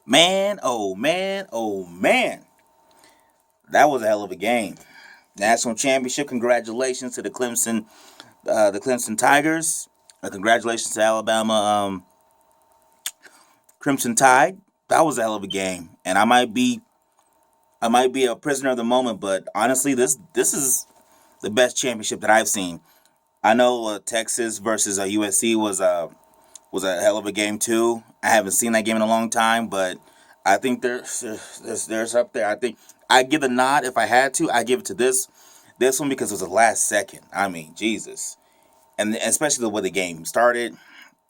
Man, oh man, oh man. That was a hell of a game. National championship. Congratulations to the Clemson Tigers. Congratulations to Alabama Crimson Tide. That was a hell of a game, and I might be a prisoner of the moment, but honestly, this is the best championship that I've seen. I know Texas versus USC was a hell of a game too. I haven't seen that game in a long time, but I think there's up there. I think I give a nod if I had to. I give it to this one because it was the last second. I mean, Jesus, and especially the way the game started,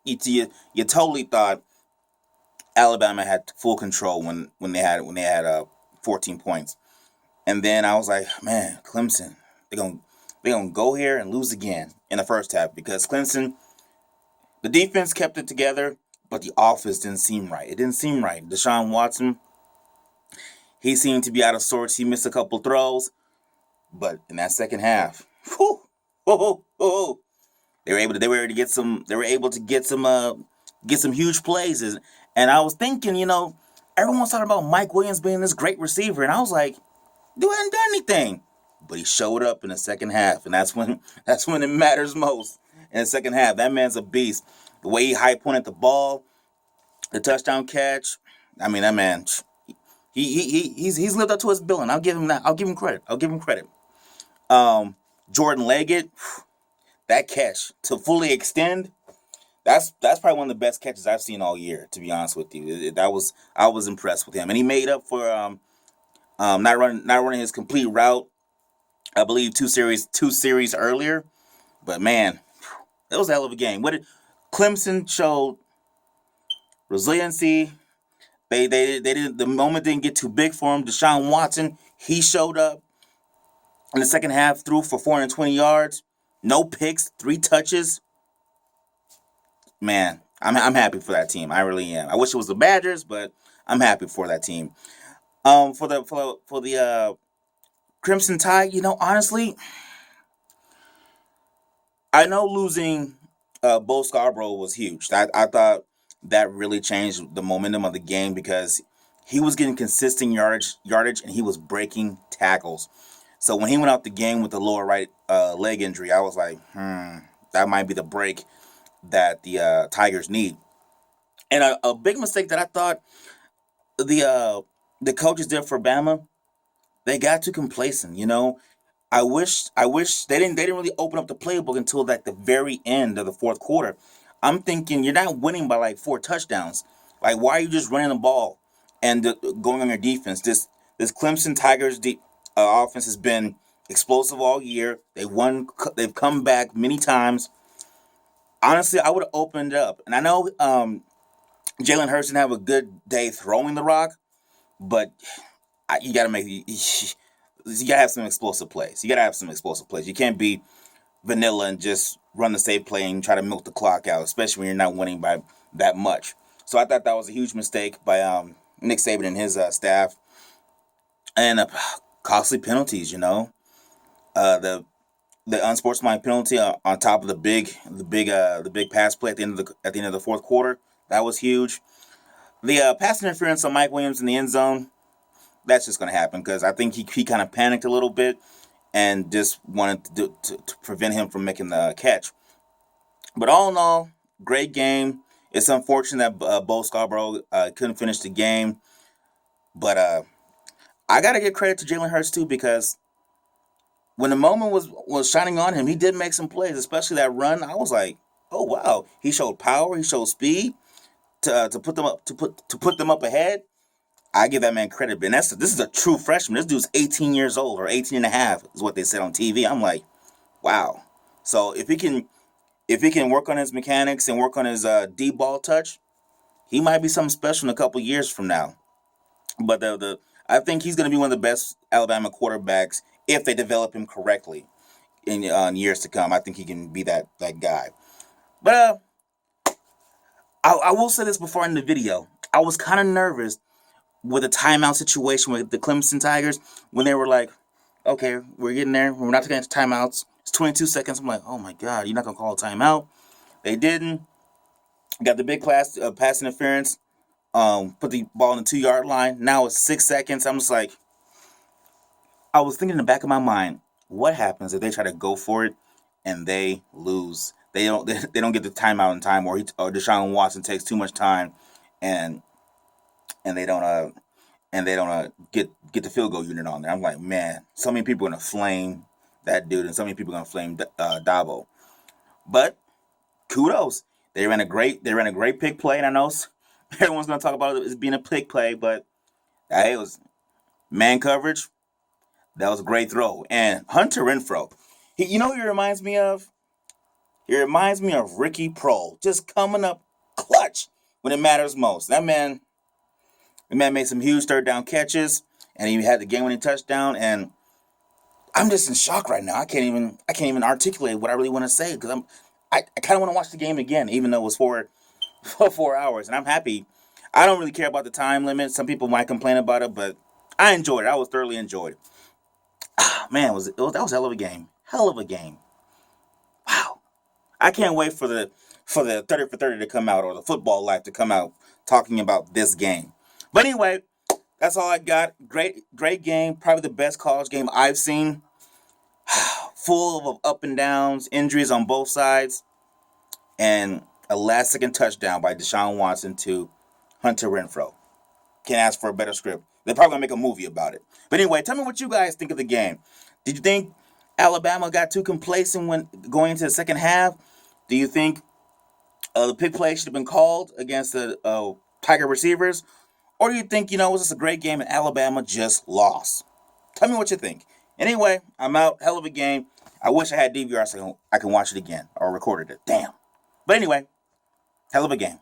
you totally thought Alabama had full control when they had 14 points, and then I was like, man, Clemson, they're gonna go here and lose again in the first half because Clemson, the defense kept it together, but the offense didn't seem right. It didn't seem right. Deshaun Watson, he seemed to be out of sorts. He missed a couple throws, but in that second half, whew, whoa, whoa, they were able to get some huge plays. And I was thinking, everyone's talking about Mike Williams being this great receiver, and I was like, "Do hadn't done anything," but he showed up in the second half, and that's when it matters most. In the second half, that man's a beast. The way he high pointed the ball, the touchdown catch. I mean, that man, he's lived up to his billing. I'll give him that. I'll give him credit. I'll give him credit. Jordan Leggett, that catch to fully extend. That's probably one of the best catches I've seen all year. To be honest with you, I was impressed with him, and he made up for not running his complete route. I believe two series earlier. But man, it was a hell of a game. What did Clemson showed resiliency. They didn't, the moment didn't get too big for him. Deshaun Watson, he showed up in the second half, threw for 420 yards, no picks, 3 touches. Man, I'm happy for that team. I really am. I wish it was the Badgers, but I'm happy for that team. For the Crimson Tide, honestly, I know losing Bo Scarborough was huge. I thought that really changed the momentum of the game because he was getting consistent yardage, and he was breaking tackles. So when he went out the game with the lower right leg injury, I was like, that might be the break that the Tigers need. And a big mistake that I thought the coaches did for Bama, they got too complacent. I wish they didn't really open up the playbook until like the very end of the fourth quarter. I'm thinking you're not winning by like 4 touchdowns. Like, why are you just running the ball and going on your defense? This Clemson Tigers offense has been explosive all year. They've come back many times. Honestly, I would have opened it up, and I know Jalen Hurts didn't have a good day throwing the rock, but you got to you gotta have some explosive plays. You gotta have some explosive plays. You can't be vanilla and just run the safe play and try to milk the clock out, especially when you're not winning by that much. So I thought that was a huge mistake by Nick Saban and his staff, and costly penalties. The unsportsmanlike penalty on top of the big pass play at the end of the fourth quarter. That was huge. The pass interference on Mike Williams in the end zone. That's just going to happen because I think he kind of panicked a little bit and just wanted to prevent him from making the catch. But all in all, great game. It's unfortunate that Bo Scarborough couldn't finish the game, but I got to give credit to Jalen Hurts too because when the moment was shining on him, he did make some plays, especially that run. I was like, oh wow, he showed power, he showed speed to put them up ahead. I give that man credit, but this is a true freshman. This dude's 18 years old or 18 and a half is what they said on TV. I'm like, wow. So if he can work on his mechanics and work on his deep ball touch, he might be something special in a couple years from now. But I think he's going to be one of the best Alabama quarterbacks if they develop him correctly in years to come. I think he can be that guy. But I will say this before I end the video. I was kind of nervous with a timeout situation with the Clemson Tigers when they were like, okay, we're getting there. We're not taking timeouts. It's 22 seconds. I'm like, oh my God, you're not going to call a timeout. They didn't. Got the big pass interference put the ball on the 2 yard line. Now it's 6 seconds. I'm just like, I was thinking in the back of my mind, what happens if they try to go for it and they lose? They don't. They don't get the timeout in time, or Deshaun Watson takes too much time, and and they don't get the field goal unit on there. I'm like, man, so many people are gonna flame that dude, and so many people are gonna flame Dabo. But kudos, they ran a great pick play, and I know everyone's gonna talk about it as being a pick play, but hey, it was man coverage. That was a great throw, and Hunter Renfro, you know who he reminds me of? He reminds me of Ricky Prohl, just coming up clutch when it matters most. The man made some huge third down catches, and he had the game-winning touchdown. And I'm just in shock right now. I can't even articulate what I really want to say because I kind of want to watch the game again, even though it was for 4 hours. And I'm happy. I don't really care about the time limit. Some people might complain about it, but I enjoyed it. I was thoroughly enjoyed. Man, that was a hell of a game. Hell of a game. Wow. I can't wait for the 30 for 30 to come out, or the Football Life to come out talking about this game. But anyway, that's all I got. Great game. Probably the best college game I've seen. Full of up and downs, injuries on both sides, and a last-second touchdown by Deshaun Watson to Hunter Renfro. Can't ask for a better script. They're probably going to make a movie about it. But anyway, tell me what you guys think of the game. Did you think Alabama got too complacent when going into the second half? Do you think the pick play should have been called against the Tiger receivers? Or do you think, it was just a great game and Alabama just lost? Tell me what you think. Anyway, I'm out. Hell of a game. I wish I had DVR so I can watch it again or recorded it. Damn. But anyway, hell of a game.